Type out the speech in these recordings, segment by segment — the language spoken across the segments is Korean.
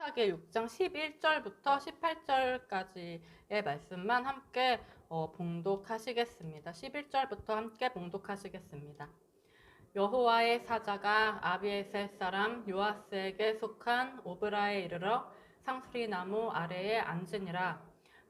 사기 6장 11절부터 18절까지의 말씀만 함께 봉독하시겠습니다. 11절부터 함께 봉독하시겠습니다. 여호와의 사자가 아비에셀 사람 요아스에게 속한 오브라에 이르러 상수리 나무 아래에 앉으니라.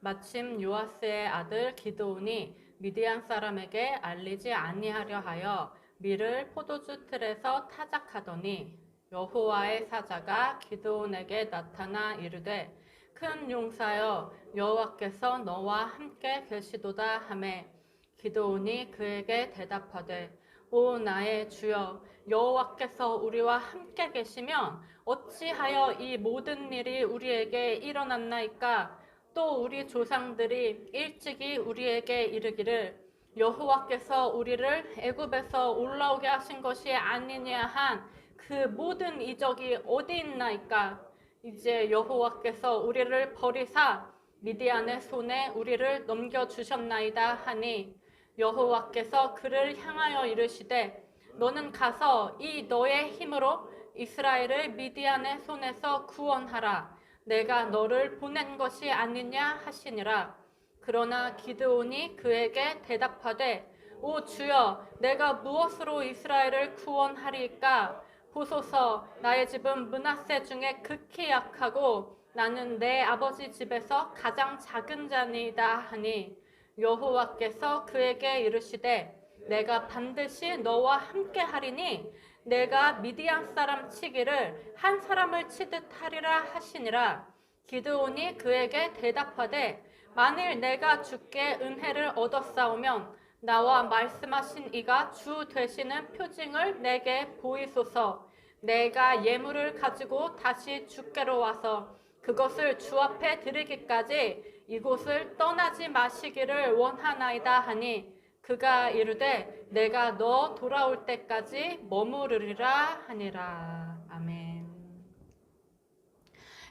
마침 요아스의 아들 기드온이 미디안 사람에게 알리지 아니하려 하여 밀을 포도주 틀에서 타작하더니 여호와의 사자가 기드온에게 나타나 이르되 큰 용사여 여호와께서 너와 함께 계시도다 하매 기드온이 그에게 대답하되 오 나의 주여 여호와께서 우리와 함께 계시면 어찌하여 이 모든 일이 우리에게 일어났나이까. 또 우리 조상들이 일찍이 우리에게 이르기를 여호와께서 우리를 애굽에서 올라오게 하신 것이 아니냐 한 그 모든 이적이 어디 있나이까. 이제 여호와께서 우리를 버리사 미디안의 손에 우리를 넘겨주셨나이다 하니 여호와께서 그를 향하여 이르시되 너는 가서 이 너의 힘으로 이스라엘을 미디안의 손에서 구원하라. 내가 너를 보낸 것이 아니냐 하시니라. 그러나 기드온이 그에게 대답하되 오 주여 내가 무엇으로 이스라엘을 구원하리까. 보소서 나의 집은 므낫세 중에 극히 약하고 나는 내 아버지 집에서 가장 작은 자니이다 하니 여호와께서 그에게 이르시되 내가 반드시 너와 함께 하리니 내가 미디안 사람 치기를 한 사람을 치듯 하리라 하시니라. 기드온이 그에게 대답하되 만일 내가 주께 은혜를 얻었사오면 나와 말씀하신 이가 주 되시는 표징을 내게 보이소서. 내가 예물을 가지고 다시 주께로 와서 그것을 주 앞에 드리기까지 이곳을 떠나지 마시기를 원하나이다 하니 그가 이르되 내가 너 돌아올 때까지 머무르리라 하니라. 아멘.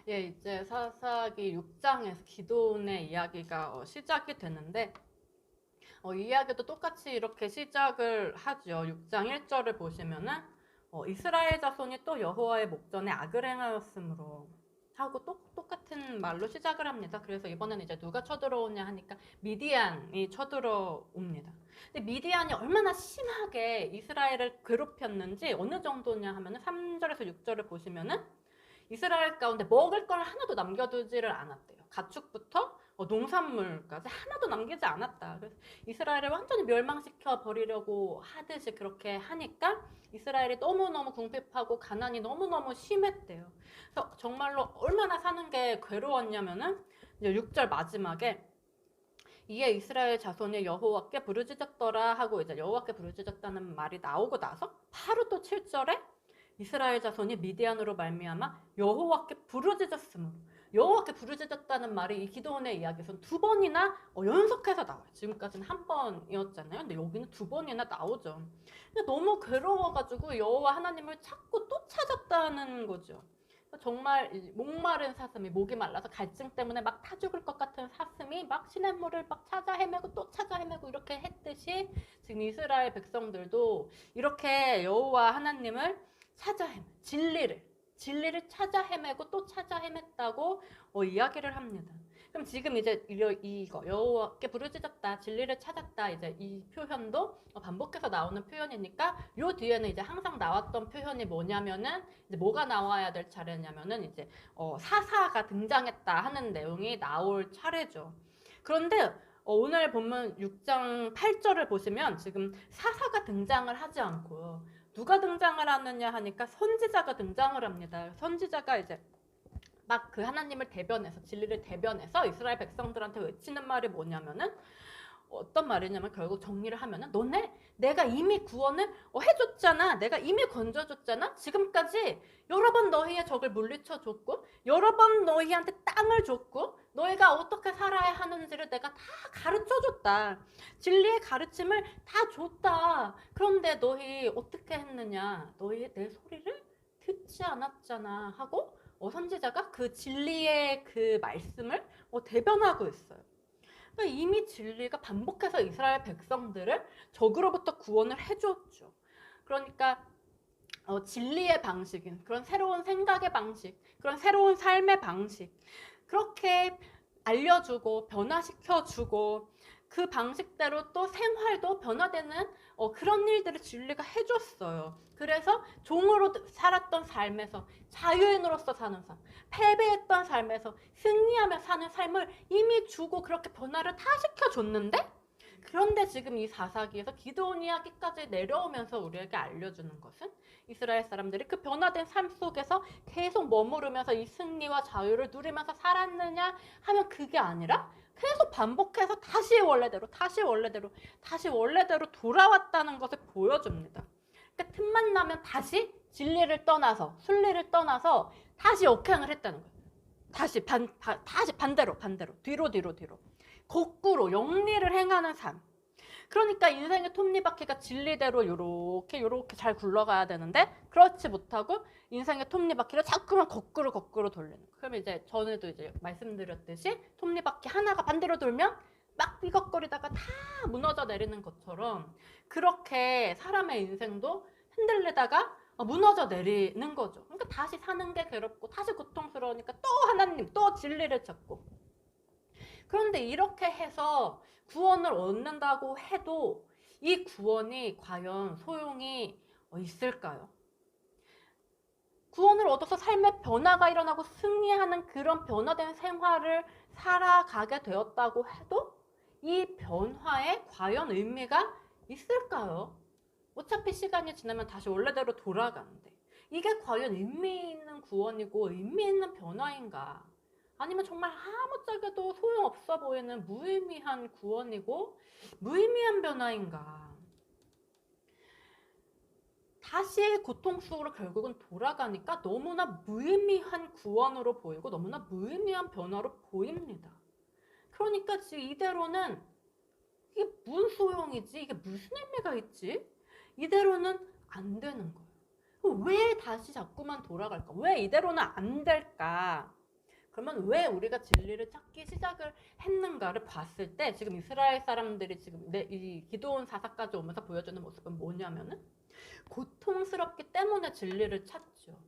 예, 이제 사사기 6장에서 기드온의 이야기가 시작이 되는데 이 이야기도 똑같이 이렇게 시작을 하죠. 6장 1절을 보시면은 이스라엘 자손이 또 여호와의 목전에 악을 행하였으므로 하고 똑같은 말로 시작을 합니다. 그래서 이번에는 이제 누가 쳐들어오냐 하니까 미디안이 쳐들어옵니다. 근데 미디안이 얼마나 심하게 이스라엘을 괴롭혔는지 어느 정도냐 하면은 3절에서 6절을 보시면은 이스라엘 가운데 먹을 걸 하나도 남겨두지를 않았대요. 가축부터 농산물까지 하나도 남기지 않았다. 그래서 이스라엘을 완전히 멸망시켜 버리려고 하듯이 그렇게 하니까 이스라엘이 너무너무 궁핍하고 가난이 너무너무 심했대요. 그래서 정말로 얼마나 사는 게 괴로웠냐면은 이제 6절 마지막에 이에 이스라엘 자손이 여호와께 부르짖었더라 하고 이제 여호와께 부르짖었다는 말이 나오고 나서 바로 또 7절에 이스라엘 자손이 미디안으로 말미암아 여호와께 부르짖었으므로 여호와께 부르짖었다는 말이 이 기드온의 이야기에서는 두 번이나 연속해서 나와요. 지금까지는 한 번이었잖아요. 근데 여기는 두 번이나 나오죠. 근데 너무 괴로워가지고 여호와 하나님을 찾고 또 찾았다는 거죠. 정말 목마른 사슴이 목이 말라서 갈증 때문에 막 타 죽을 것 같은 사슴이 막 시냇물을 막 찾아 헤매고 또 찾아 헤매고 이렇게 했듯이 지금 이스라엘 백성들도 이렇게 여호와 하나님을 찾아 헤매 진리를 찾아 헤매고 또 찾아 헤맸다고 이야기를 합니다. 그럼 지금 이제 이거 여호와께 부르짖었다, 진리를 찾았다, 이제 이 표현도 반복해서 나오는 표현이니까 요 뒤에는 이제 항상 나왔던 표현이 뭐냐면은 이제 뭐가 나와야 될 차례냐면은 이제 사사가 등장했다 하는 내용이 나올 차례죠. 그런데 오늘 본문 6장 8절을 보시면 지금 사사가 등장을 하지 않고요. 누가 등장을 하느냐 하니까 선지자가 등장을 합니다. 선지자가 이제 막 그 하나님을 대변해서 진리를 대변해서 이스라엘 백성들한테 외치는 말이 뭐냐면은 어떤 말이냐면 결국 정리를 하면은 너네 내가 이미 구원을 해줬잖아. 내가 이미 건져줬잖아. 지금까지 여러 번 너희의 적을 물리쳐줬고 여러 번 너희한테 땅을 줬고 너희가 어떻게 살아야 하는지를 내가 다 가르쳐줬다. 진리의 가르침을 다 줬다. 그런데 너희 어떻게 했느냐. 너희 내 소리를 듣지 않았잖아 하고 선지자가 그 진리의 그 말씀을 대변하고 있어요. 그러니까 이미 진리가 반복해서 이스라엘 백성들을 적으로부터 구원을 해줬죠. 그러니까 진리의 방식인 그런 새로운 생각의 방식, 그런 새로운 삶의 방식, 그렇게 알려주고 변화시켜주고 그 방식대로 또 생활도 변화되는 그런 일들을 진리가 해줬어요. 그래서 종으로 살았던 삶에서 자유인으로서 사는 삶, 패배했던 삶에서 승리하며 사는 삶을 이미 주고 그렇게 변화를 다 시켜줬는데, 그런데 지금 이 사사기에서 기드온 이야기까지 내려오면서 우리에게 알려주는 것은 이스라엘 사람들이 그 변화된 삶 속에서 계속 머무르면서 이 승리와 자유를 누리면서 살았느냐 하면 그게 아니라 계속 반복해서 다시 원래대로 돌아왔다는 것을 보여줍니다. 그러니까 틈만 나면 다시 진리를 떠나서 순리를 떠나서 다시 역행을 했다는 거예요. 다시 반대로 뒤로 거꾸로 영리를 행하는 삶. 그러니까 인생의 톱니바퀴가 진리대로 요렇게 잘 굴러가야 되는데 그렇지 못하고 인생의 톱니바퀴를 자꾸만 거꾸로 돌리는 거예요. 그러면 이제 전에도 이제 말씀드렸듯이 톱니바퀴 하나가 반대로 돌면 막 삐걱거리다가 다 무너져 내리는 것처럼 그렇게 사람의 인생도 흔들리다가 무너져 내리는 거죠. 그러니까 다시 사는 게 괴롭고 다시 고통스러우니까 또 하나님, 또 진리를 찾고. 그런데 이렇게 해서 구원을 얻는다고 해도 이 구원이 과연 소용이 있을까요? 구원을 얻어서 삶의 변화가 일어나고 승리하는 그런 변화된 생활을 살아가게 되었다고 해도 이 변화에 과연 의미가 있을까요? 어차피 시간이 지나면 다시 원래대로 돌아가는데 이게 과연 의미 있는 구원이고 의미 있는 변화인가? 아니면 정말 아무짝에도 소용없어 보이는 무의미한 구원이고 무의미한 변화인가? 다시 고통 속으로 결국은 돌아가니까 너무나 무의미한 구원으로 보이고 너무나 무의미한 변화로 보입니다. 그러니까 지금 이대로는 이게 무슨 소용이지? 이게 무슨 의미가 있지? 이대로는 안 되는 거예요. 왜 다시 자꾸만 돌아갈까? 왜 이대로는 안 될까? 그러면 왜 우리가 진리를 찾기 시작을 했는가를 봤을 때 지금 이스라엘 사람들이 지금 이 기드온 사사까지 오면서 보여주는 모습은 뭐냐면은 고통스럽기 때문에 진리를 찾죠.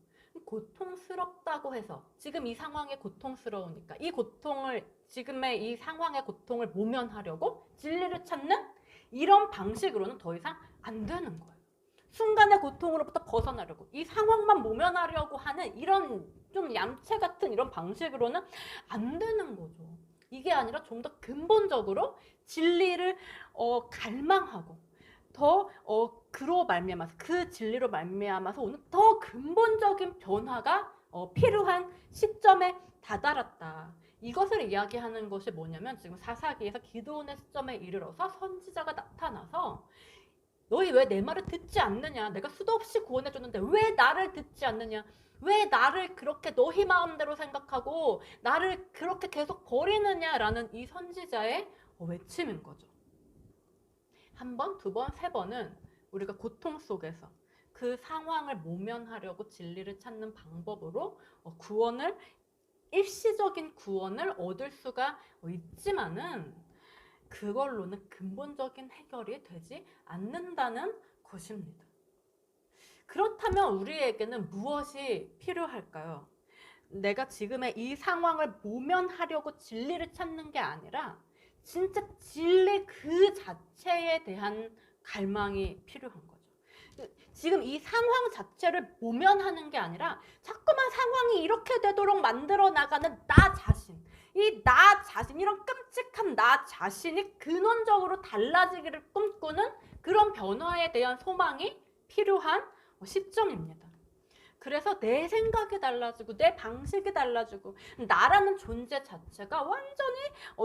고통스럽다고 해서 지금 이 상황이 고통스러우니까 이 고통을 지금의 이 상황의 고통을 모면하려고 진리를 찾는 이런 방식으로는 더 이상 안 되는 거예요. 순간의 고통으로부터 벗어나려고 이 상황만 모면하려고 하는 이런 좀 얌체 같은 이런 방식으로는 안 되는 거죠. 이게 아니라 좀 더 근본적으로 진리를 갈망하고 더 그로 말미암아서 그 진리로 말미암아서 오는 더 근본적인 변화가 필요한 시점에 다다랐다. 이것을 이야기하는 것이 뭐냐면 지금 사사기에서 기드온의 시점에 이르러서 선지자가 나타나서 너희 왜 내 말을 듣지 않느냐? 내가 수도 없이 구원해줬는데 왜 나를 듣지 않느냐? 왜 나를 그렇게 너희 마음대로 생각하고 나를 그렇게 계속 버리느냐라는 이 선지자의 외침인 거죠. 한 번, 두 번, 세 번은 우리가 고통 속에서 그 상황을 모면하려고 진리를 찾는 방법으로 구원을 일시적인 구원을 얻을 수가 있지만은 그걸로는 근본적인 해결이 되지 않는다는 것입니다. 그렇다면 우리에게는 무엇이 필요할까요? 내가 지금의 이 상황을 모면하려고 진리를 찾는 게 아니라 진짜 진리 그 자체에 대한 갈망이 필요한 거죠. 지금 이 상황 자체를 모면하는 게 아니라 자꾸만 상황이 이렇게 되도록 만들어 나가는 나 자신, 이 나 자신, 이런 끔찍한 나 자신이 근원적으로 달라지기를 꿈꾸는 그런 변화에 대한 소망이 필요한 시점입니다. 그래서 내 생각이 달라지고 내 방식이 달라지고 나라는 존재 자체가 완전히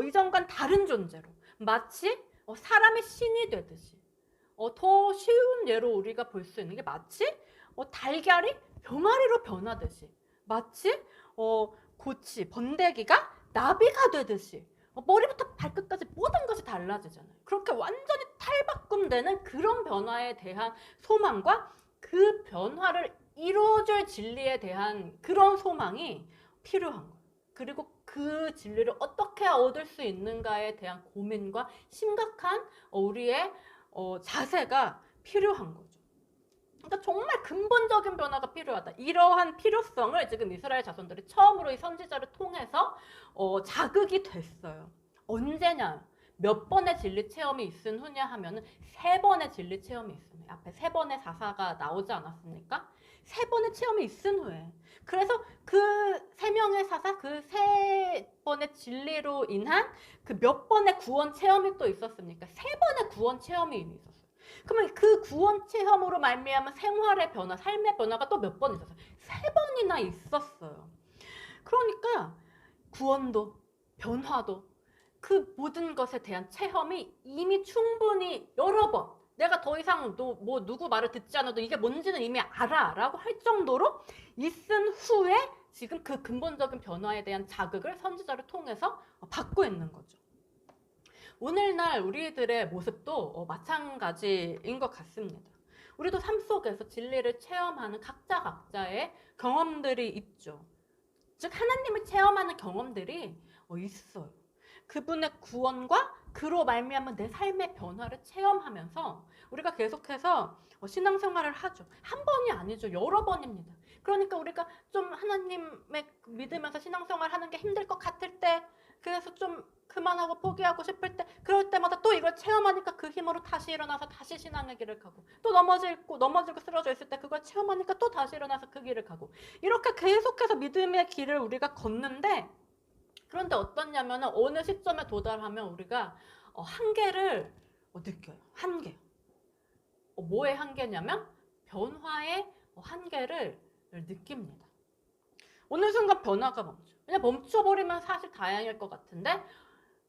이전과는 다른 존재로 마치 사람의 신이 되듯이 더 쉬운 예로 우리가 볼 수 있는 게 마치 달걀이 병아리로 변하듯이 마치 고치, 번데기가 나비가 되듯이 머리부터 발끝까지 모든 것이 달라지잖아요. 그렇게 완전히 탈바꿈되는 그런 변화에 대한 소망과 그 변화를 이루어줄 진리에 대한 그런 소망이 필요한 거예요. 그리고 그 진리를 어떻게 얻을 수 있는가에 대한 고민과 심각한 우리의 자세가 필요한 거죠. 그러니까 정말 근본적인 변화가 필요하다. 이러한 필요성을 지금 이스라엘 자손들이 처음으로 이 선지자를 통해서 자극이 됐어요. 언제냐? 몇 번의 진리 체험이 있은 후냐 하면은 3번의 진리 체험이 있습니다. 앞에 3번의 사사가 나오지 않았습니까? 3번의 체험이 있은 후에. 그래서 그 3명의 사사, 그 3번의 진리로 인한 그 몇 번의 구원 체험이 또 있었습니까? 3번의 구원 체험이 이미 있었어요. 그러면 그 구원 체험으로 말미암은 생활의 변화, 삶의 변화가 또 몇 번 있었어요. 3번이나 있었어요. 그러니까 구원도 변화도 그 모든 것에 대한 체험이 이미 충분히 여러 번 내가 더 이상 뭐 누구 말을 듣지 않아도 이게 뭔지는 이미 알아 라고 할 정도로 있은 후에 지금 그 근본적인 변화에 대한 자극을 선지자를 통해서 받고 있는 거죠. 오늘날 우리들의 모습도 마찬가지인 것 같습니다. 우리도 삶 속에서 진리를 체험하는 각자의 경험들이 있죠. 즉 하나님을 체험하는 경험들이 있어요. 그분의 구원과 그로 말미암은 내 삶의 변화를 체험하면서 우리가 계속해서 신앙생활을 하죠. 한 번이 아니죠. 여러 번입니다. 그러니까 우리가 좀 하나님의 믿으면서 신앙생활 하는 게 힘들 것 같을 때, 그래서 좀 그만하고 포기하고 싶을 때, 그럴 때마다 또 이걸 체험하니까 그 힘으로 다시 일어나서 다시 신앙의 길을 가고, 또 넘어지고 쓰러져 있을 때 그걸 체험하니까 또 다시 일어나서 그 길을 가고, 이렇게 계속해서 믿음의 길을 우리가 걷는데, 그런데 어떻냐면 어느 시점에 도달하면 우리가 한계를 느껴요. 한계. 뭐의 한계냐면 변화의 한계를 느낍니다. 어느 순간 변화가 멈춰요. 그냥 멈춰버리면 사실 다행일 것 같은데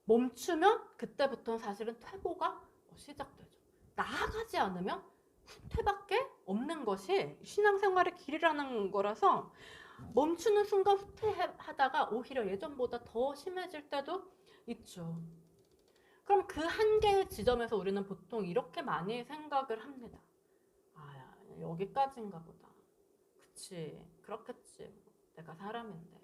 멈추면 그때부터는 사실은 퇴보가 시작되죠. 나아가지 않으면 후퇴밖에 없는 것이 신앙생활의 길이라는 거라서 멈추는 순간 후퇴하다가 오히려 예전보다 더 심해질 때도 있죠. 그럼 그 한계의 지점에서 우리는 보통 이렇게 많이 생각을 합니다. 아, 여기까지인가 보다. 그치, 그렇겠지. 내가 사람인데.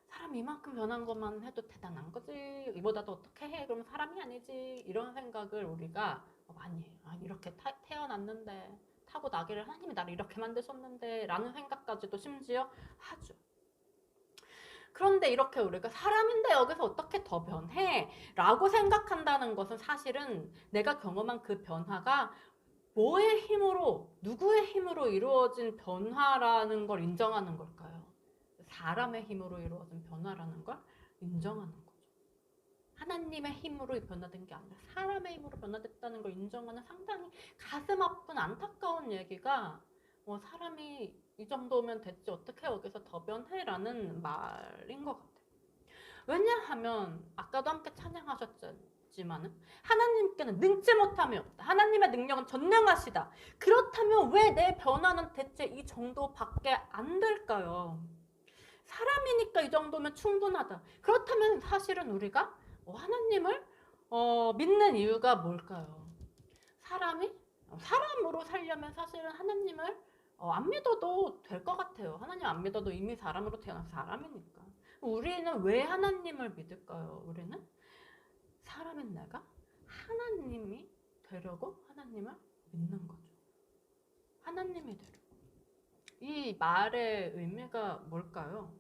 사람 이만큼 변한 것만 해도 대단한 거지. 이보다도 어떻게 해? 그러면 사람이 아니지. 이런 생각을 우리가 많이 해요. 아, 이렇게 태어났는데, 타고 나기를 하나님이 나를 이렇게 만드셨는데 라는 생각까지도 심지어 하죠. 그런데 이렇게 우리가 사람인데 여기서 어떻게 더 변해? 라고 생각한다는 것은 사실은 내가 경험한 그 변화가 뭐의 힘으로, 누구의 힘으로 이루어진 변화라는 걸 인정하는 걸까요? 사람의 힘으로 이루어진 변화라는 걸 인정하는 거죠. 하나님의 힘으로 변화된 게 아니라 사람의 힘으로 변화됐다는 걸 인정하는 상당히 가슴 아픈 안타까운 얘기가 사람이 이 정도면 됐지 어떻게 여기서 더 변해라는 말인 것 같아요. 왜냐하면 아까도 함께 찬양하셨지만은 하나님께는 능치 못함이 없다. 하나님의 능력은 전능하시다. 그렇다면 왜 내 변화는 대체 이 정도밖에 안 될까요? 사람이니까 이 정도면 충분하다. 그렇다면 사실은 우리가 하나님을 믿는 이유가 뭘까요? 사람으로 살려면 사실은 하나님을 안 믿어도 될 것 같아요. 하나님 안 믿어도 이미 사람으로 태어난 사람이니까. 우리는 왜 하나님을 믿을까요? 우리는 사람인 내가 하나님이 되려고 하나님을 믿는 거죠. 하나님이 되려고. 이 말의 의미가 뭘까요?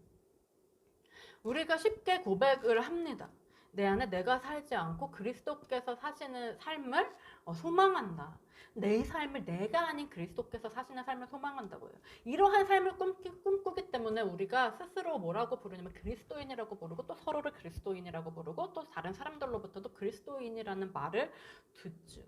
우리가 쉽게 고백을 합니다. 내 안에 내가 살지 않고 그리스도께서 사시는 삶을 소망한다. 내 삶을 내가 아닌 그리스도께서 사시는 삶을 소망한다고요. 이러한 삶을 꿈꾸기 때문에 우리가 스스로 뭐라고 부르냐면 그리스도인이라고 부르고 또 서로를 그리스도인이라고 부르고 또 다른 사람들로부터도 그리스도인이라는 말을 듣죠.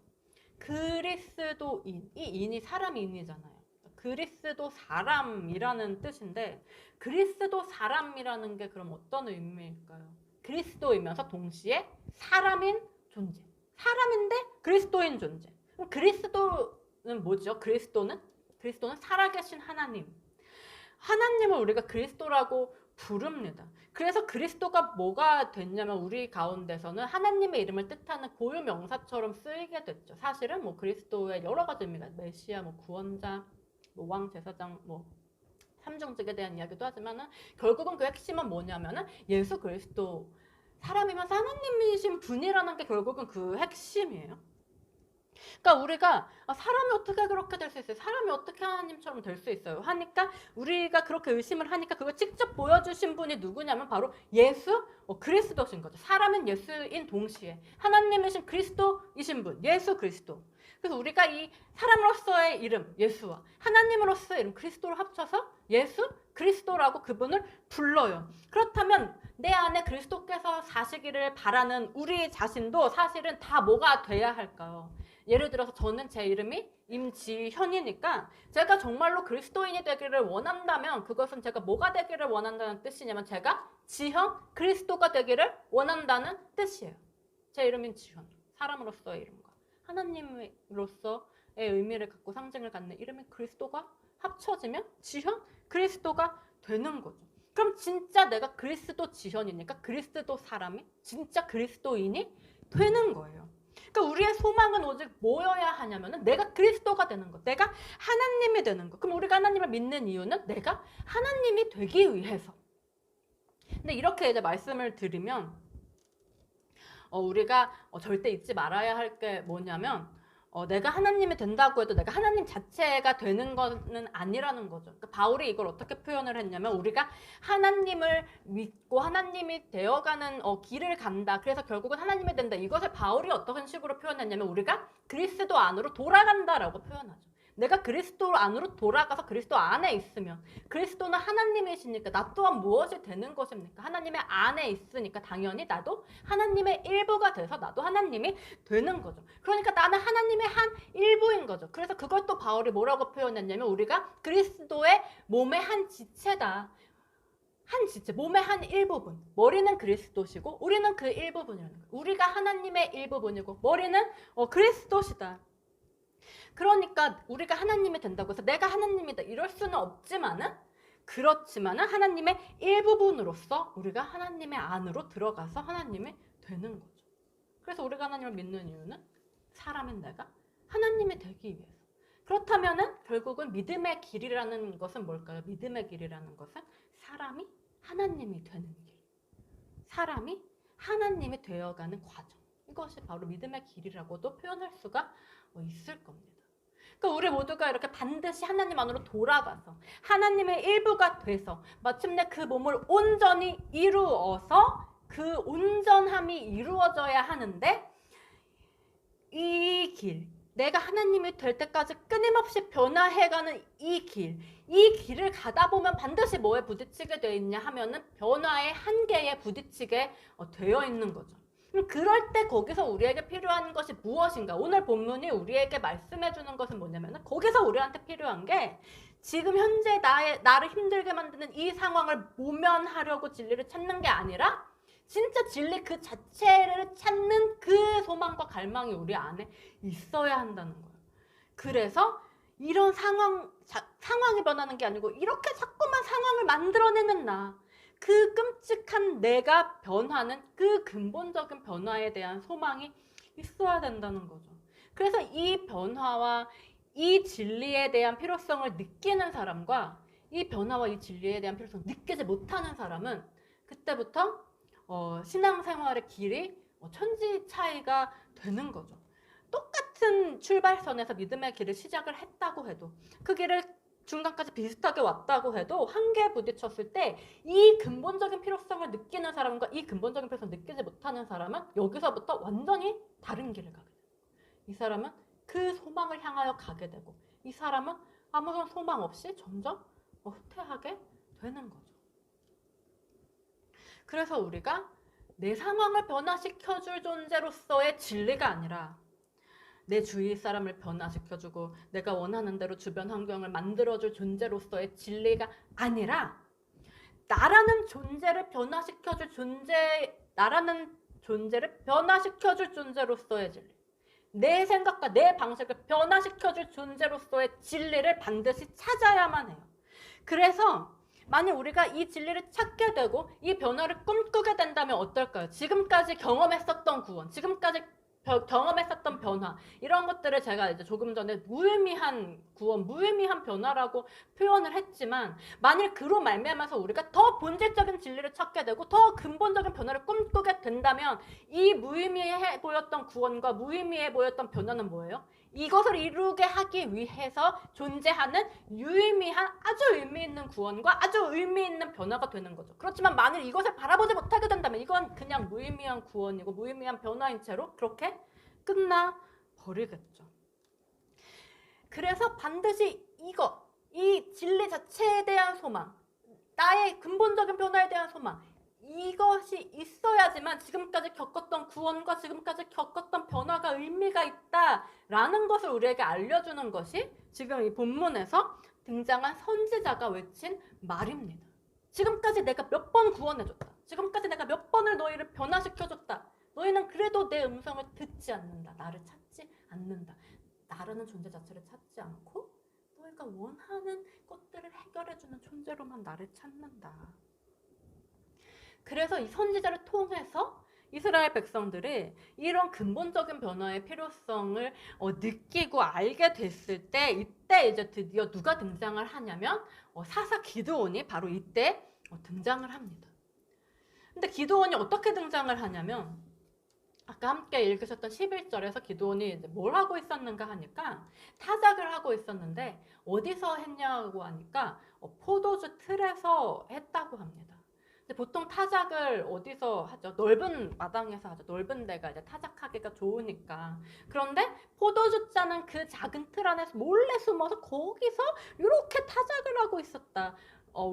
그리스도인, 이 인이 사람인이잖아요. 그리스도 사람이라는 뜻인데 그리스도 사람이라는 게 그럼 어떤 의미일까요? 그리스도이면서 동시에 사람인 존재. 사람인데 그리스도인 존재. 그럼 그리스도는 뭐죠? 그리스도는 살아계신 하나님. 하나님을 우리가 그리스도라고 부릅니다. 그래서 그리스도가 뭐가 됐냐면 우리 가운데서는 하나님의 이름을 뜻하는 고유명사처럼 쓰이게 됐죠. 사실은 뭐 그리스도의 여러 가지 의미가 메시아, 뭐 구원자, 뭐 왕, 제사장, 뭐 삼중직에 대한 이야기도 하지만은 결국은 그 핵심은 뭐냐면은 예수 그리스도 사람이면서 하나님이신 분이라는 게 결국은 그 핵심이에요. 그러니까 우리가 사람이 어떻게 그렇게 될 수 있어요? 사람이 어떻게 하나님처럼 될 수 있어요? 하니까 우리가 그렇게 의심을 하니까 그걸 직접 보여주신 분이 누구냐면 바로 예수 그리스도신 거죠. 사람은 예수인 동시에 하나님이신 그리스도이신 분, 예수 그리스도. 그래서 우리가 이 사람으로서의 이름 예수와 하나님으로서의 이름 그리스도를 합쳐서 예수 그리스도라고 그분을 불러요. 그렇다면 내 안에 그리스도께서 사시기를 바라는 우리 자신도 사실은 다 뭐가 돼야 할까요? 예를 들어서 저는 제 이름이 임지현이니까 제가 정말로 그리스도인이 되기를 원한다면 그것은 제가 뭐가 되기를 원한다는 뜻이냐면 제가 지현 그리스도가 되기를 원한다는 뜻이에요. 제 이름인 지현, 사람으로서의 이름과 하나님으로서의 의미를 갖고 상징을 갖는 이름인 그리스도가 합쳐지면 지현 그리스도가 되는 거죠. 그럼 진짜 내가 그리스도 지현이니까 그리스도 사람이 진짜 그리스도인이 되는 거예요. 그러니까 우리의 소망은 오직 뭐여야 하냐면은 내가 그리스도가 되는 것, 내가 하나님이 되는 것. 그럼 우리가 하나님을 믿는 이유는 내가 하나님이 되기 위해서. 근데 이렇게 이제 말씀을 드리면 우리가 절대 잊지 말아야 할 게 뭐냐면 내가 하나님이 된다고 해도 내가 하나님 자체가 되는 것은 아니라는 거죠. 그러니까 바울이 이걸 어떻게 표현을 했냐면 우리가 하나님을 믿고 하나님이 되어가는 길을 간다. 그래서 결국은 하나님이 된다. 이것을 바울이 어떤 식으로 표현했냐면 우리가 그리스도 안으로 돌아간다라고 표현하죠. 내가 그리스도 안으로 돌아가서 그리스도 안에 있으면 그리스도는 하나님이시니까 나 또한 무엇이 되는 것입니까? 하나님의 안에 있으니까 당연히 나도 하나님의 일부가 돼서 나도 하나님이 되는 거죠. 그러니까 나는 하나님의 한 일부인 거죠. 그래서 그걸 또 바울이 뭐라고 표현했냐면 우리가 그리스도의 몸의 한 지체다. 한 지체, 몸의 한 일부분. 머리는 그리스도시고 우리는 그 일부분이라는 거예요. 우리가 하나님의 일부분이고 머리는 그리스도시다. 그러니까 우리가 하나님이 된다고 해서 내가 하나님이다 이럴 수는 없지만은 그렇지만은 하나님의 일부분으로서 우리가 하나님의 안으로 들어가서 하나님이 되는 거죠. 그래서 우리가 하나님을 믿는 이유는 사람인 내가 하나님이 되기 위해서. 그렇다면은 결국은 믿음의 길이라는 것은 뭘까요? 믿음의 길이라는 것은 사람이 하나님이 되는 길. 사람이 하나님이 되어가는 과정. 이것이 바로 믿음의 길이라고도 표현할 수가 있을 겁니다. 그러니까 우리 모두가 이렇게 반드시 하나님 안으로 돌아가서 하나님의 일부가 돼서 마침내 그 몸을 온전히 이루어서 그 온전함이 이루어져야 하는데 이 길, 내가 하나님이 될 때까지 끊임없이 변화해가는 이 길을 가다 보면 반드시 뭐에 부딪히게 되어 있냐 하면은 변화의 한계에 부딪히게 되어 있는 거죠. 그럴 때 거기서 우리에게 필요한 것이 무엇인가? 오늘 본문이 우리에게 말씀해 주는 것은 뭐냐면 거기서 우리한테 필요한 게 지금 현재 나를 힘들게 만드는 이 상황을 모면하려고 진리를 찾는 게 아니라 진짜 진리 그 자체를 찾는 그 소망과 갈망이 우리 안에 있어야 한다는 거예요. 그래서 이런 상황이 변하는 게 아니고 이렇게 자꾸만 상황을 만들어내는 그 끔찍한 내가 변하는 그 근본적인 변화에 대한 소망이 있어야 된다는 거죠. 그래서 이 변화와 이 진리에 대한 필요성을 느끼는 사람과 이 변화와 이 진리에 대한 필요성을 느끼지 못하는 사람은 그때부터 신앙생활의 길이 천지 차이가 되는 거죠. 똑같은 출발선에서 믿음의 길을 시작을 했다고 해도 그 길을 중간까지 비슷하게 왔다고 해도 한계에 부딪혔을 때 이 근본적인 필요성을 느끼는 사람과 이 근본적인 필요성을 느끼지 못하는 사람은 여기서부터 완전히 다른 길을 가게 돼요. 이 사람은 그 소망을 향하여 가게 되고 이 사람은 아무런 소망 없이 점점 후퇴하게 되는 거죠. 그래서 우리가 내 상황을 변화시켜줄 존재로서의 진리가 아니라 내 주위 사람을 변화시켜주고 내가 원하는 대로 주변 환경을 만들어줄 존재로서의 진리가 아니라 나라는 존재를 변화시켜줄 존재로서의 진리. 내 생각과 내 방식을 변화시켜줄 존재로서의 진리를 반드시 찾아야만 해요. 그래서 만약 우리가 이 진리를 찾게 되고 이 변화를 꿈꾸게 된다면 어떨까요? 지금까지 경험했었던 구원, 지금까지 경험했었던 변화, 이런 것들을 제가 이제 조금 전에 무의미한 구원, 무의미한 변화라고 표현을 했지만, 만일 그로 말미암아서 우리가 더 본질적인 진리를 찾게 되고 더 근본적인 변화를 꿈꾸게 된다면, 이 무의미해 보였던 구원과 무의미해 보였던 변화는 뭐예요? 이것을 이루게 하기 위해서 존재하는 유의미한, 아주 의미 있는 구원과 아주 의미 있는 변화가 되는 거죠. 그렇지만 만일 이것을 바라보지 못하게 된다면 이건 그냥 무의미한 구원이고 무의미한 변화인 채로 그렇게 끝나 버리겠죠. 그래서 반드시 이 진리 자체에 대한 소망, 나의 근본적인 변화에 대한 소망, 이것이 있어야지만 지금까지 겪었던 구원과 지금까지 겪었던 변화가 의미가 있다라는 것을 우리에게 알려주는 것이 지금 이 본문에서 등장한 선지자가 외친 말입니다. 지금까지 내가 몇 번 구원해줬다. 지금까지 내가 몇 번을 너희를 변화시켜줬다. 너희는 그래도 내 음성을 듣지 않는다. 나를 찾지 않는다. 나라는 존재 자체를 찾지 않고 너희가 원하는 것들을 해결해주는 존재로만 나를 찾는다. 그래서 이 선지자를 통해서 이스라엘 백성들이 이런 근본적인 변화의 필요성을 느끼고 알게 됐을 때, 이때 이제 드디어 누가 등장을 하냐면 사사 기드온이 바로 이때 등장을 합니다. 근데 기드온이 어떻게 등장을 하냐면, 아까 함께 읽으셨던 11절에서 기드온이 이제 뭘 하고 있었는가 하니까 타작을 하고 있었는데, 어디서 했냐고 하니까 포도주 틀에서 했다고 합니다. 근데 보통 타작을 어디서 하죠? 넓은 마당에서 하죠. 넓은 데가 이제 타작하기가 좋으니까. 그런데 포도주 짜는 그 작은 틀 안에서 몰래 숨어서 거기서 이렇게 타작을 하고 있었다.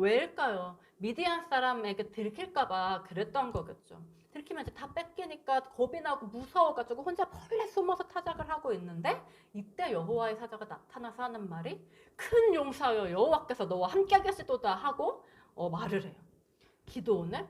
왜일까요? 미디안 사람에게 들킬까봐 그랬던 거겠죠. 들키면 이제 다 뺏기니까 겁이 나고 무서워가지고 혼자 몰래 숨어서 타작을 하고 있는데, 이때 여호와의 사자가 나타나서 하는 말이, 큰 용사여 여호와께서 너와 함께 계시도다 하고 말을 해요. 기드온을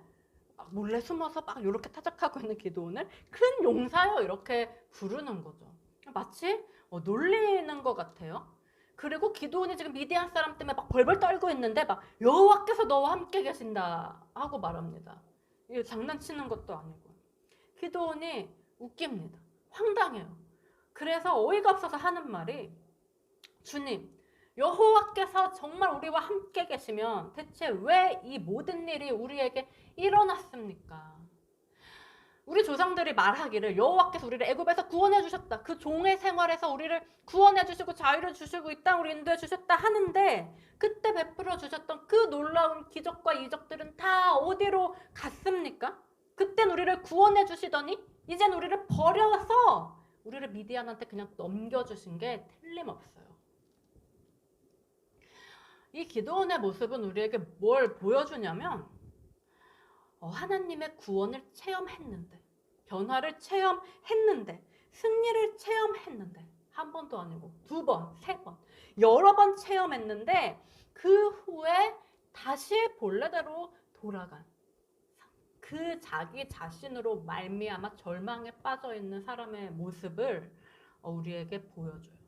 몰래 숨어서 막 이렇게 타작하고 있는 기드온을 큰 용사여 이렇게 부르는 거죠. 마치 놀리는 것 같아요. 그리고 기드온이 지금 미디안 사람 때문에 막 벌벌 떨고 있는데 막 여호와께서 너와 함께 계신다 하고 말합니다. 이거 장난치는 것도 아니고. 기드온이 웃깁니다. 황당해요. 그래서 어이가 없어서 하는 말이, 주님, 여호와께서 정말 우리와 함께 계시면 대체 왜 이 모든 일이 우리에게 일어났습니까? 우리 조상들이 말하기를 여호와께서 우리를 애굽에서 구원해 주셨다. 그 종의 생활에서 우리를 구원해 주시고 자유를 주시고 이 땅으로 인도해 주셨다 하는데, 그때 베풀어 주셨던 그 놀라운 기적과 이적들은 다 어디로 갔습니까? 그땐 우리를 구원해 주시더니 이젠 우리를 버려서 우리를 미디안한테 그냥 넘겨주신 게 틀림없어요. 이 기드온의 모습은 우리에게 뭘 보여주냐면, 하나님의 구원을 체험했는데, 변화를 체험했는데, 승리를 체험했는데, 한 번도 아니고 두 번, 세 번, 여러 번 체험했는데, 그 후에 다시 본래대로 돌아간 그 자기 자신으로 말미암아 절망에 빠져있는 사람의 모습을 우리에게 보여줘요.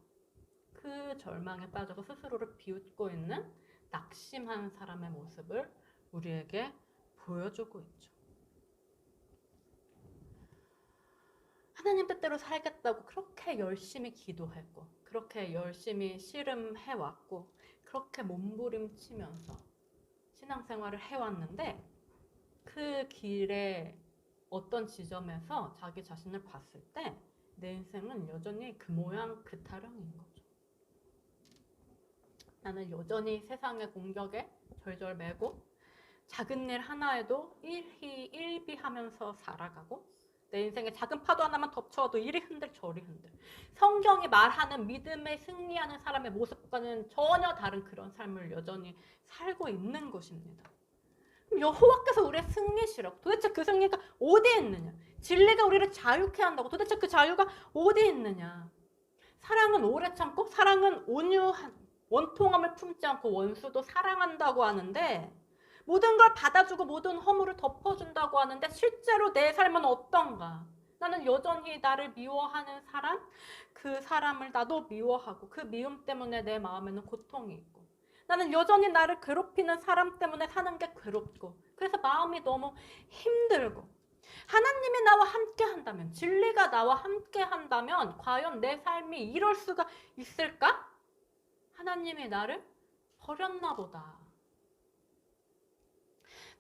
그 절망에 빠져서 스스로를 비웃고 있는 낙심한 사람의 모습을 우리에게 보여주고 있죠. 하나님 뜻대로 살겠다고 그렇게 열심히 기도했고, 그렇게 열심히 씨름해왔고, 그렇게 몸부림치면서 신앙생활을 해왔는데, 그 길에 어떤 지점에서 자기 자신을 봤을 때 내 인생은 여전히 그 모양 그 타령인 거죠. 나는 여전히 세상의 공격에 절절매고 작은 일 하나에도 일희일비하면서 살아가고, 내 인생에 작은 파도 하나만 덮쳐도 이리 흔들 저리 흔들, 성경이 말하는 믿음에 승리하는 사람의 모습과는 전혀 다른 그런 삶을 여전히 살고 있는 것입니다. 여호와께서 우리의 승리시라고, 도대체 그 승리가 어디에 있느냐? 진리가 우리를 자유케 한다고, 도대체 그 자유가 어디에 있느냐? 사랑은 오래 참고, 사랑은 온유한, 원통함을 품지 않고 원수도 사랑한다고 하는데, 모든 걸 받아주고 모든 허물을 덮어준다고 하는데, 실제로 내 삶은 어떤가? 나는 여전히 나를 미워하는 사람, 그 사람을 나도 미워하고, 그 미움 때문에 내 마음에는 고통이 있고, 나는 여전히 나를 괴롭히는 사람 때문에 사는 게 괴롭고, 그래서 마음이 너무 힘들고, 하나님이 나와 함께 한다면, 진리가 나와 함께 한다면 과연 내 삶이 이럴 수가 있을까? 하나님이 나를 버렸나 보다.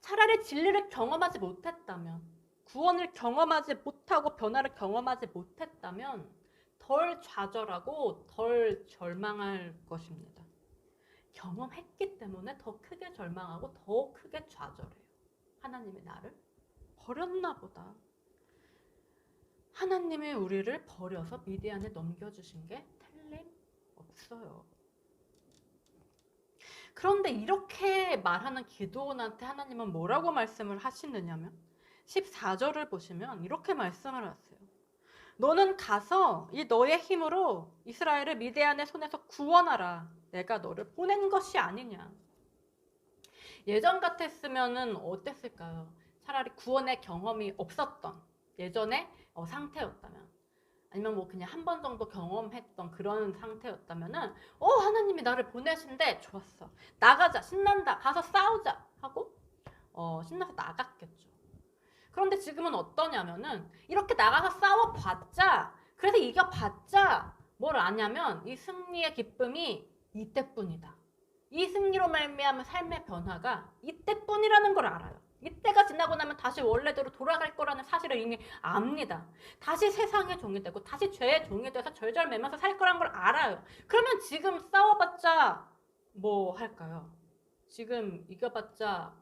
차라리 진리를 경험하지 못했다면, 구원을 경험하지 못하고 변화를 경험하지 못했다면 덜 좌절하고 덜 절망할 것입니다. 경험했기 때문에 더 크게 절망하고 더 크게 좌절해요. 하나님이 나를 버렸나 보다. 하나님이 우리를 버려서 미디안에 넘겨주신 게 틀림없어요. 그런데 이렇게 말하는 기드온한테 하나님은 뭐라고 말씀을 하시느냐면 14절을 보시면 이렇게 말씀을 하세요. 너는 가서 이 너의 힘으로 이스라엘을 미디안의 손에서 구원하라. 내가 너를 보낸 것이 아니냐. 예전 같았으면 어땠을까요? 차라리 구원의 경험이 없었던 예전의 상태였다면, 아니면 뭐 그냥 한 번 정도 경험했던 그런 상태였다면은 하나님이 나를 보내신대. 좋았어. 나가자. 신난다. 가서 싸우자. 하고 신나서 나갔겠죠. 그런데 지금은 어떠냐면은 이렇게 나가서 싸워봤자, 그래서 이겨봤자 뭘 아냐면 이 승리의 기쁨이 이때뿐이다. 이 승리로 말미암은 삶의 변화가 이때뿐이라는 걸 알아요. 이때가 지나고 나면 다시 원래대로 돌아갈 거라는 사실을 이미 압니다. 다시 세상의 종이 되고 다시 죄의 종이 돼서 절절매면서 살 거란 걸 알아요. 그러면 지금 싸워봤자 뭐 할까요? 지금 이겨봤자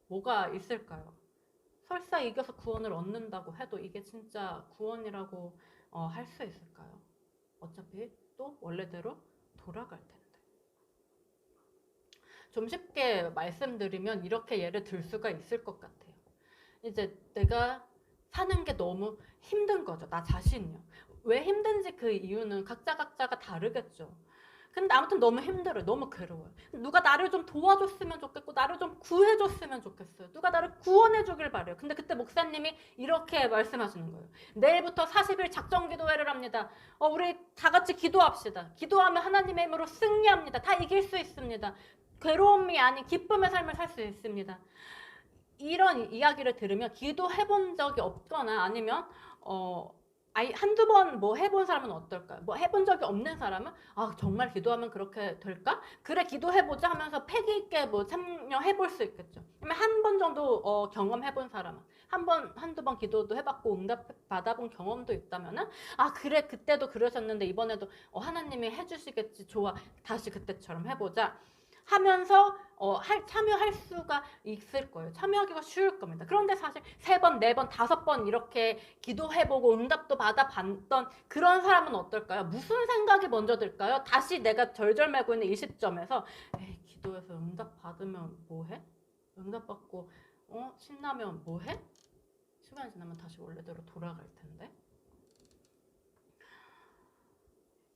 뭐가 있을까요? 설사 이겨서 구원을 얻는다고 해도 이게 진짜 구원이라고 할 수 있을까요? 어차피 또 원래대로 돌아갈 텐데. 좀 쉽게 말씀드리면 이렇게 예를 들 수가 있을 것 같아요. 이제 내가 사는 게 너무 힘든 거죠. 나 자신이요. 왜 힘든지 그 이유는 각자가 다르겠죠. 근데 아무튼 너무 힘들어요. 너무 괴로워요. 누가 나를 좀 도와줬으면 좋겠고 나를 좀 구해줬으면 좋겠어요. 누가 나를 구원해주길 바래요. 근데 그때 목사님이 이렇게 말씀하시는 거예요. 내일부터 40일 작정기도회를 합니다. 우리 다 같이 기도합시다. 기도하면 하나님의 힘으로 승리합니다. 다 이길 수 있습니다. 괴로움이 아닌 기쁨의 삶을 살 수 있습니다. 이런 이야기를 들으면 기도해본 적이 없거나 아니면 한두 번 뭐 해본 사람은 어떨까요? 뭐 해본 적이 없는 사람은 정말 기도하면 그렇게 될까? 그래 기도해보자 하면서 패기 있게 뭐 참여해볼 수 있겠죠. 한 번 정도 경험해본 사람은 한두 번 기도도 해봤고 응답 받아본 경험도 있다면은 그래 그때도 그러셨는데 이번에도 하나님이 해주시겠지. 좋아 다시 그때처럼 해보자 하면서 참여할 수가 있을 거예요. 참여하기가 쉬울 겁니다. 그런데 사실 3번, 4번, 5번 이렇게 기도해보고 응답도 받아봤던 그런 사람은 어떨까요? 무슨 생각이 먼저 들까요? 다시 내가 절절매고 있는 이 시점에서 기도해서 응답 받으면 뭐해? 응답 받고 신나면 뭐해? 시간이 지나면 다시 원래대로 돌아갈 텐데.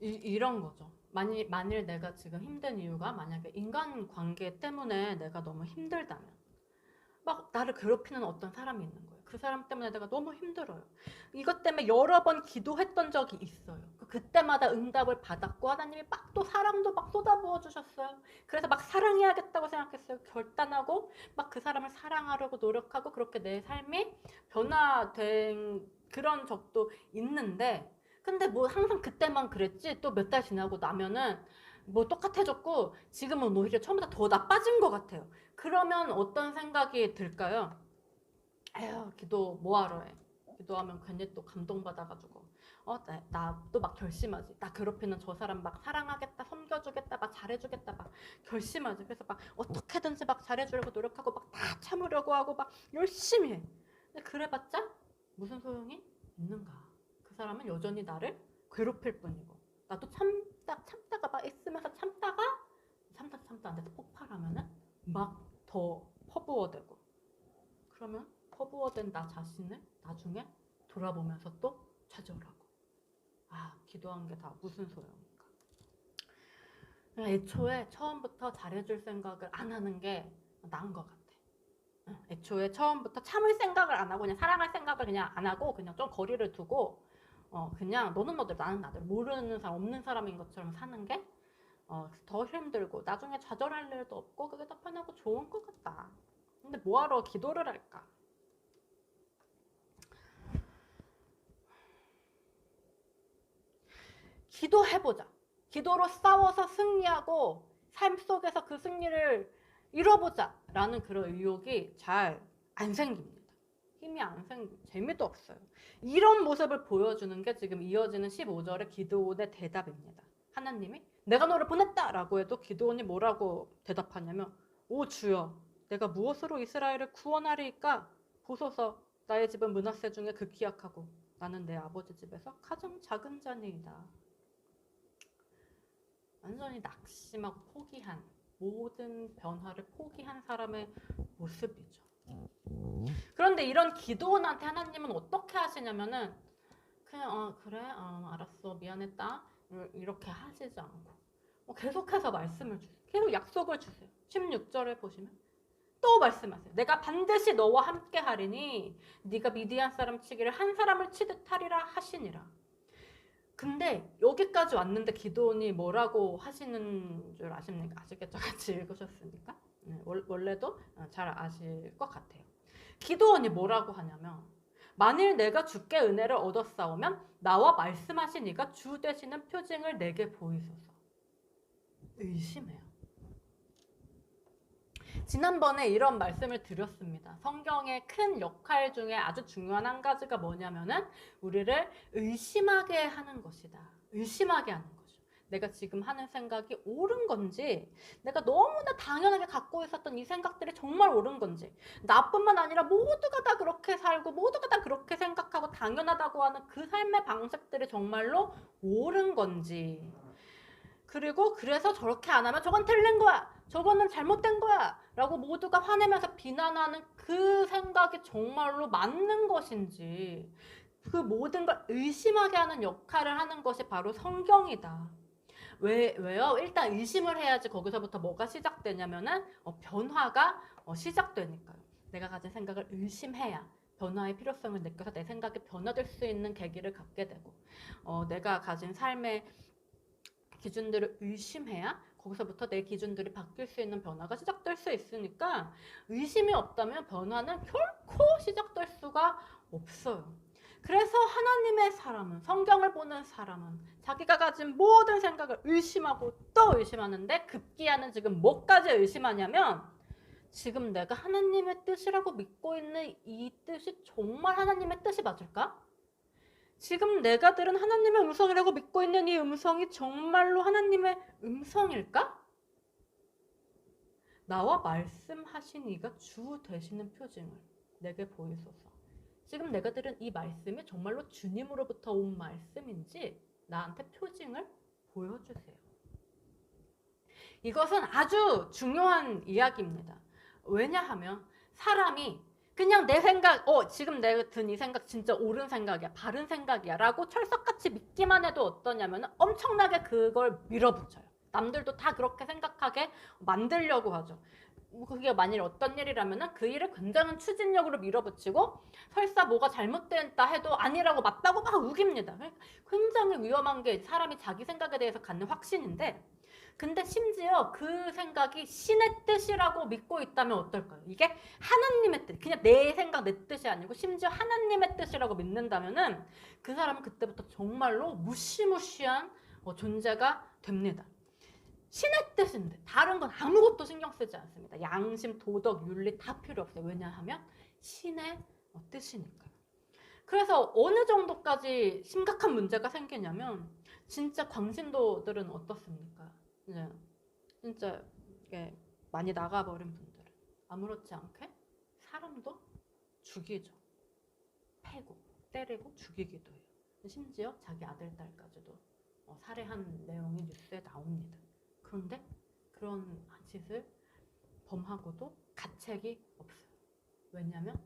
이런 거죠. 만일 내가 지금 힘든 이유가 만약에 인간관계 때문에 내가 너무 힘들다면 막 나를 괴롭히는 어떤 사람이 있는 거예요. 그 사람 때문에 내가 너무 힘들어요. 이것 때문에 여러 번 기도했던 적이 있어요. 그때마다 응답을 받았고 하나님이 막 또 사랑도 막 쏟아부어 주셨어요. 그래서 막 사랑해야겠다고 생각했어요. 결단하고 막 그 사람을 사랑하려고 노력하고 그렇게 내 삶이 변화된 그런 적도 있는데, 근데 뭐 항상 그때만 그랬지 또 몇 달 지나고 나면은 뭐 똑같아졌고 지금은 오히려 처음보다 더 나빠진 것 같아요. 그러면 어떤 생각이 들까요? 에휴 기도 뭐하러 해. 기도하면 괜히 또 감동받아가지고 나 또 막 결심하지. 나 괴롭히는 저 사람 막 사랑하겠다, 섬겨주겠다, 막 잘해주겠다 막 결심하지. 그래서 막 어떻게든지 막 잘해주려고 노력하고 막 다 참으려고 하고 막 열심히 해. 근데 그래봤자 무슨 소용이 있는가. 그 사람은 여전히 나를 괴롭힐 뿐이고 나도 참다가 막 애쓰면서 참다가 안 돼서 폭발하면은 막 더 퍼부어대고, 그러면 퍼부어된 나 자신을 나중에 돌아보면서 또 좌절하고 기도한 게 다 무슨 소용인가. 애초에 처음부터 잘해줄 생각을 안 하는 게 나은 것 같아. 애초에 처음부터 참을 생각을 안 하고 그냥 사랑할 생각을 그냥 안 하고 그냥 좀 거리를 두고 그냥 너는 너들 나는 나들 모르는 사람 없는 사람인 것처럼 사는 게 더 힘들고 나중에 좌절할 일도 없고 그게 더 편하고 좋은 것 같다. 근데 뭐하러 기도를 할까? 기도해보자. 기도로 싸워서 승리하고 삶 속에서 그 승리를 이뤄보자 라는 그런 의욕이 잘 안 생깁니다. 힘이 안 생기고 재미도 없어요. 이런 모습을 보여주는 게 지금 이어지는 15절의 기드온의 대답입니다. 하나님이 내가 너를 보냈다 라고 해도 기드온이 뭐라고 대답하냐면 오 주여 내가 무엇으로 이스라엘을 구원하리이까 보소서 나의 집은 므낫세 중에 극히 약하고 나는 내 아버지 집에서 가장 작은 자니이다. 완전히 낙심하고 포기한 모든 변화를 포기한 사람의 모습이죠. 그런데 이런 기드온한테 하나님은 어떻게 하시냐면은 그냥 그래 알았어 미안했다 이렇게 하시지 않고 계속해서 말씀을 주세요. 계속 약속을 주세요. 16절에 보시면 또 말씀하세요. 내가 반드시 너와 함께 하리니 네가 미디안 사람 치기를 한 사람을 치듯 하리라 하시니라. 근데 여기까지 왔는데 기드온이 뭐라고 하시는 줄 아십니까? 아시겠죠? 같이 읽으셨으니까. 원래도 잘 아실 것 같아요. 기드온이 뭐라고 하냐면 만일 내가 주께 은혜를 얻었사오면 나와 말씀하신 이가 주 되시는 표징을 내게 보이소서. 의심해요. 지난번에 이런 말씀을 드렸습니다. 성경의 큰 역할 중에 아주 중요한 한 가지가 뭐냐면은 우리를 의심하게 하는 것이다. 의심하게 하는 거죠. 내가 지금 하는 생각이 옳은 건지, 내가 너무나 당연하게 갖고 있었던 이 생각들이 정말 옳은 건지, 나뿐만 아니라 모두가 다 그렇게 살고 모두가 다 그렇게 생각하고 당연하다고 하는 그 삶의 방식들이 정말로 옳은 건지, 그리고 그래서 저렇게 안 하면 저건 틀린 거야, 저거는 잘못된 거야 라고 모두가 화내면서 비난하는 그 생각이 정말로 맞는 것인지, 그 모든 걸 의심하게 하는 역할을 하는 것이 바로 성경이다. 왜요? 일단 의심을 해야지 거기서부터 뭐가 시작되냐면은 변화가 시작되니까요. 내가 가진 생각을 의심해야 변화의 필요성을 느껴서 내 생각이 변화될 수 있는 계기를 갖게 되고, 내가 가진 삶의 기준들을 의심해야 거기서부터 내 기준들이 바뀔 수 있는 변화가 시작될 수 있으니까 의심이 없다면 변화는 결코 시작될 수가 없어요. 그래서 하나님의 사람은, 성경을 보는 사람은 자기가 가진 모든 생각을 의심하고 또 의심하는데, 급기야는 지금 뭐까지 의심하냐면 지금 내가 하나님의 뜻이라고 믿고 있는 이 뜻이 정말 하나님의 뜻이 맞을까? 지금 내가 들은 하나님의 음성이라고 믿고 있는 이 음성이 정말로 하나님의 음성일까? 나와 말씀하신 이가 주 되시는 표징을 내게 보이소서. 지금 내가 들은 이 말씀이 정말로 주님으로부터 온 말씀인지 나한테 표징을 보여주세요. 이것은 아주 중요한 이야기입니다. 왜냐하면 사람이 그냥 내 생각, 지금 내가 든 이 생각 진짜 옳은 생각이야, 바른 생각이야 라고 철석같이 믿기만 해도 어떠냐면 엄청나게 그걸 밀어붙여요. 남들도 다 그렇게 생각하게 만들려고 하죠. 그게 만일 어떤 일이라면 그 일을 굉장한 추진력으로 밀어붙이고 설사 뭐가 잘못됐다 해도 아니라고 맞다고 막 우깁니다. 굉장히 위험한 게 사람이 자기 생각에 대해서 갖는 확신인데, 근데 심지어 그 생각이 신의 뜻이라고 믿고 있다면 어떨까요? 이게 하나님의 뜻, 그냥 내 생각, 내 뜻이 아니고 심지어 하나님의 뜻이라고 믿는다면은 그 사람은 그때부터 정말로 무시무시한 존재가 됩니다. 신의 뜻인데 다른 건 아무것도 신경 쓰지 않습니다. 양심, 도덕, 윤리 다 필요 없어요. 왜냐하면 신의 뜻이니까요. 그래서 어느 정도까지 심각한 문제가 생기냐면 진짜 광신도들은 어떻습니까? 진짜 많이 나가버린 분들은 아무렇지 않게 사람도 죽이죠. 패고 때리고 죽이기도 해요. 심지어 자기 아들, 딸까지도 살해한 내용이 뉴스에 나옵니다. 그런데 그런 짓을 범하고도 가책이 없어요. 왜냐하면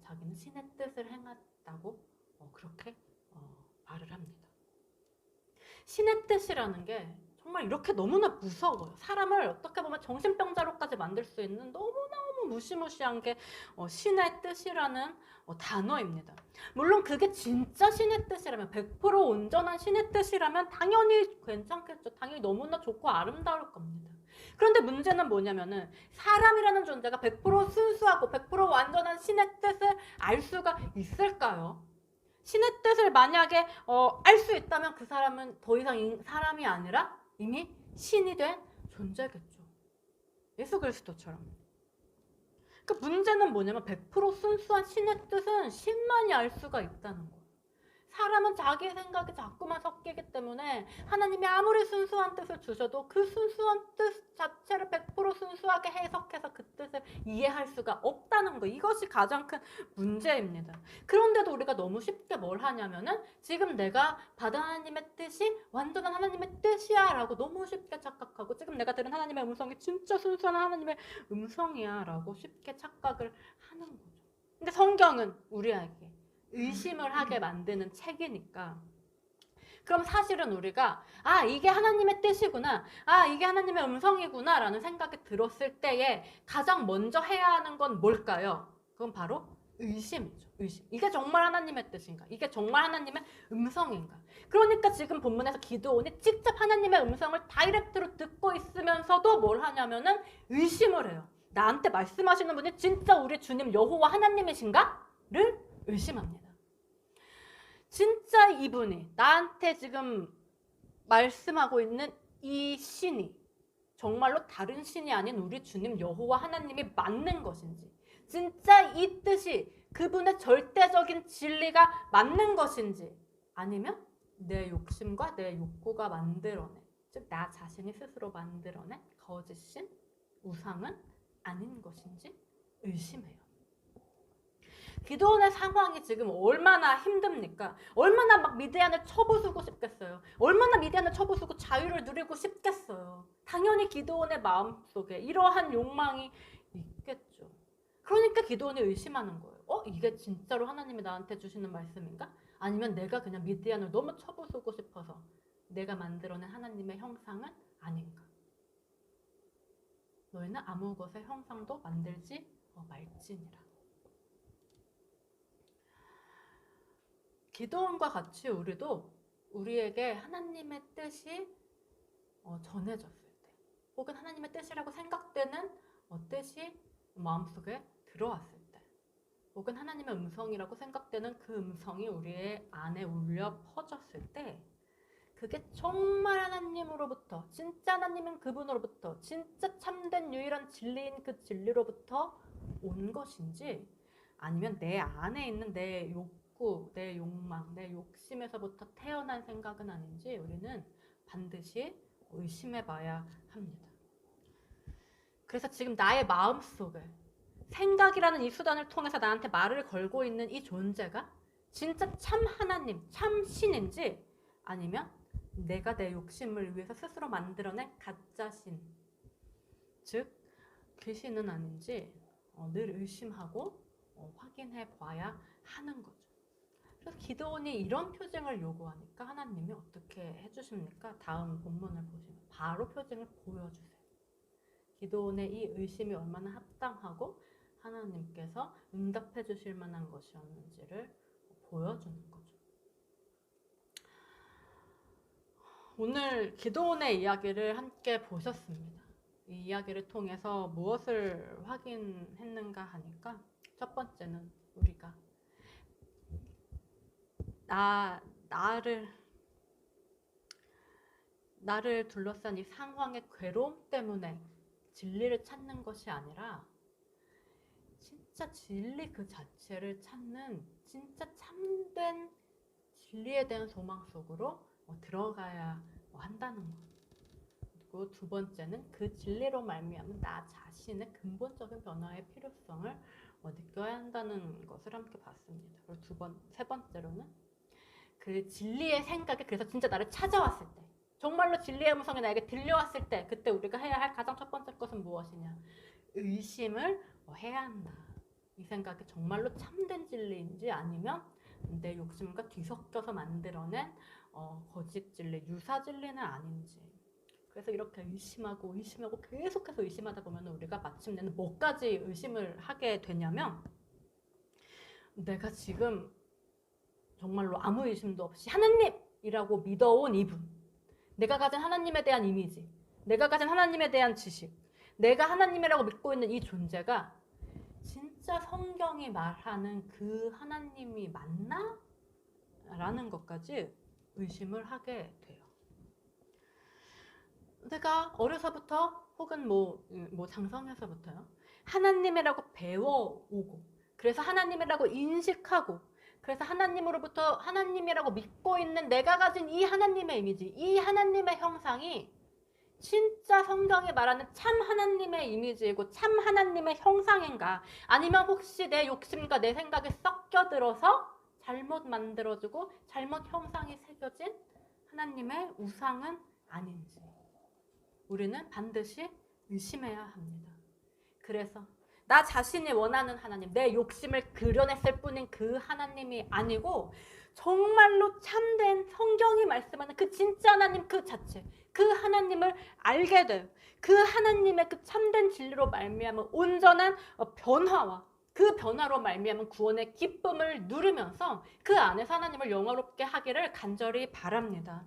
자기는 신의 뜻을 행했다고 그렇게 말을 합니다. 신의 뜻이라는 게 정말 이렇게 너무나 무서워요. 사람을 어떻게 보면 정신병자로까지 만들 수 있는 너무너무 무시무시한 게 신의 뜻이라는 단어입니다. 물론 그게 진짜 신의 뜻이라면, 100% 온전한 신의 뜻이라면 당연히 괜찮겠죠. 당연히 너무나 좋고 아름다울 겁니다. 그런데 문제는 뭐냐면은 사람이라는 존재가 100% 순수하고 100% 완전한 신의 뜻을 알 수가 있을까요? 신의 뜻을 만약에 알 수 있다면 그 사람은 더 이상 사람이 아니라 이미 신이 된 존재겠죠. 예수 그리스도처럼. 그 문제는 뭐냐면 100% 순수한 신의 뜻은 신만이 알 수가 있다는 거예요. 사람은 자기 생각이 자꾸만 섞이기 때문에 하나님이 아무리 순수한 뜻을 주셔도 그 순수한 뜻 자체를 100% 순수하게 해석해서 그 뜻을 이해할 수가 없다는 거. 이것이 가장 큰 문제입니다. 그런데도 우리가 너무 쉽게 뭘 하냐면은 지금 내가 받은 하나님의 뜻이 완전한 하나님의 뜻이야 라고 너무 쉽게 착각하고 지금 내가 들은 하나님의 음성이 진짜 순수한 하나님의 음성이야 라고 쉽게 착각을 하는 거죠. 근데 성경은 우리에게 의심을 하게 만드는 책이니까 그럼 사실은 우리가 이게 하나님의 뜻이구나, 이게 하나님의 음성이구나 라는 생각이 들었을 때에 가장 먼저 해야 하는 건 뭘까요? 그건 바로 의심이죠. 의심. 이게 정말 하나님의 뜻인가? 이게 정말 하나님의 음성인가? 그러니까 지금 본문에서 기드온이 직접 하나님의 음성을 다이렉트로 듣고 있으면서도 뭘 하냐면은 의심을 해요. 나한테 말씀하시는 분이 진짜 우리 주님 여호와 하나님이신가? 를 의심합니다. 진짜 이분이 나한테 지금 말씀하고 있는 이 신이 정말로 다른 신이 아닌 우리 주님 여호와 하나님이 맞는 것인지, 진짜 이 뜻이 그분의 절대적인 진리가 맞는 것인지, 아니면 내 욕심과 내 욕구가 만들어낸, 즉 나 자신이 스스로 만들어낸 거짓신, 우상은 아닌 것인지 의심해요. 기드온의 상황이 지금 얼마나 힘듭니까? 얼마나 막 미디안을 쳐부수고 싶겠어요. 얼마나 미디안을 쳐부수고 자유를 누리고 싶겠어요. 당연히 기드온의 마음속에 이러한 욕망이 있겠죠. 그러니까 기드온이 의심하는 거예요. 이게 진짜로 하나님이 나한테 주시는 말씀인가? 아니면 내가 그냥 미디안을 너무 쳐부수고 싶어서 내가 만들어낸 하나님의 형상은 아닌가? 너희는 아무 것의 형상도 만들지 말지니라. 기드온과 같이 우리도 우리에게 하나님의 뜻이 전해졌을 때, 혹은 하나님의 뜻이라고 생각되는 뜻이 마음속에 들어왔을 때, 혹은 하나님의 음성이라고 생각되는 그 음성이 우리의 안에 울려 퍼졌을 때, 그게 정말 하나님으로부터, 진짜 하나님은 그분으로부터, 진짜 참된 유일한 진리인 그 진리로부터 온 것인지, 아니면 내 안에 있는 내 욕구, 내 욕망, 내 욕심에서부터 태어난 생각은 아닌지 우리는 반드시 의심해 봐야 합니다. 그래서 지금 나의 마음속에 생각이라는 이 수단을 통해서 나한테 말을 걸고 있는 이 존재가 진짜 참 하나님, 참 신인지, 아니면 내가 내 욕심을 위해서 스스로 만들어낸 가짜 신, 즉 귀신은 아닌지 늘 의심하고 확인해 봐야 하는 거죠. 그래서 기드온이 이런 표징을 요구하니까 하나님이 어떻게 해주십니까? 다음 본문을 보시면 바로 표징을 보여주세요. 기드온의 이 의심이 얼마나 합당하고 하나님께서 응답해 주실 만한 것이었는지를 보여주는 거죠. 오늘 기드온의 이야기를 함께 보셨습니다. 이 이야기를 통해서 무엇을 확인했는가 하니까 첫 번째는 우리가 나를 둘러싼 이 상황의 괴로움 때문에 진리를 찾는 것이 아니라 진짜 진리 그 자체를 찾는 진짜 참된 진리에 대한 소망 속으로 들어가야 한다는 것. 그리고 두 번째는 그 진리로 말미암은 나 자신의 근본적인 변화의 필요성을 느껴야 한다는 것을 함께 봤습니다. 그리고 세 번째로는 그 진리의 생각이 그래서 진짜 나를 찾아왔을 때, 정말로 진리의 음성이 나에게 들려왔을 때, 그때 우리가 해야 할 가장 첫 번째 것은 무엇이냐? 의심을 해야 한다. 이 생각이 정말로 참된 진리인지 아니면 내 욕심과 뒤섞여서 만들어낸 거짓 진리, 유사 진리는 아닌지. 그래서 이렇게 의심하고 계속해서 의심하다 보면 우리가 마침내는 뭐까지 의심을 하게 되냐면, 내가 지금 정말로 아무 의심도 없이 하나님이라고 믿어온 이분, 내가 가진 하나님에 대한 이미지, 내가 가진 하나님에 대한 지식, 내가 하나님이라고 믿고 있는 이 존재가 진짜 성경이 말하는 그 하나님이 맞나? 라는 것까지 의심을 하게 돼요. 내가 어려서부터 혹은 뭐 장성해서부터요. 하나님이라고 배워오고, 그래서 하나님이라고 인식하고, 그래서 하나님으로부터 하나님이라고 믿고 있는 내가 가진 이 하나님의 이미지, 이 하나님의 형상이 진짜 성경이 말하는 참 하나님의 이미지이고 참 하나님의 형상인가, 아니면 혹시 내 욕심과 내 생각이 섞여들어서 잘못 만들어지고 잘못 형상이 새겨진 하나님의 우상은 아닌지 우리는 반드시 의심해야 합니다. 그래서 나 자신이 원하는 하나님, 내 욕심을 그려냈을 뿐인 그 하나님이 아니고 정말로 참된 성경이 말씀하는 그 진짜 하나님 그 자체, 그 하나님을 알게 돼요. 그 하나님의 그 참된 진리로 말미암은 온전한 변화와 그 변화로 말미암은 구원의 기쁨을 누리면서 그 안에서 하나님을 영화롭게 하기를 간절히 바랍니다.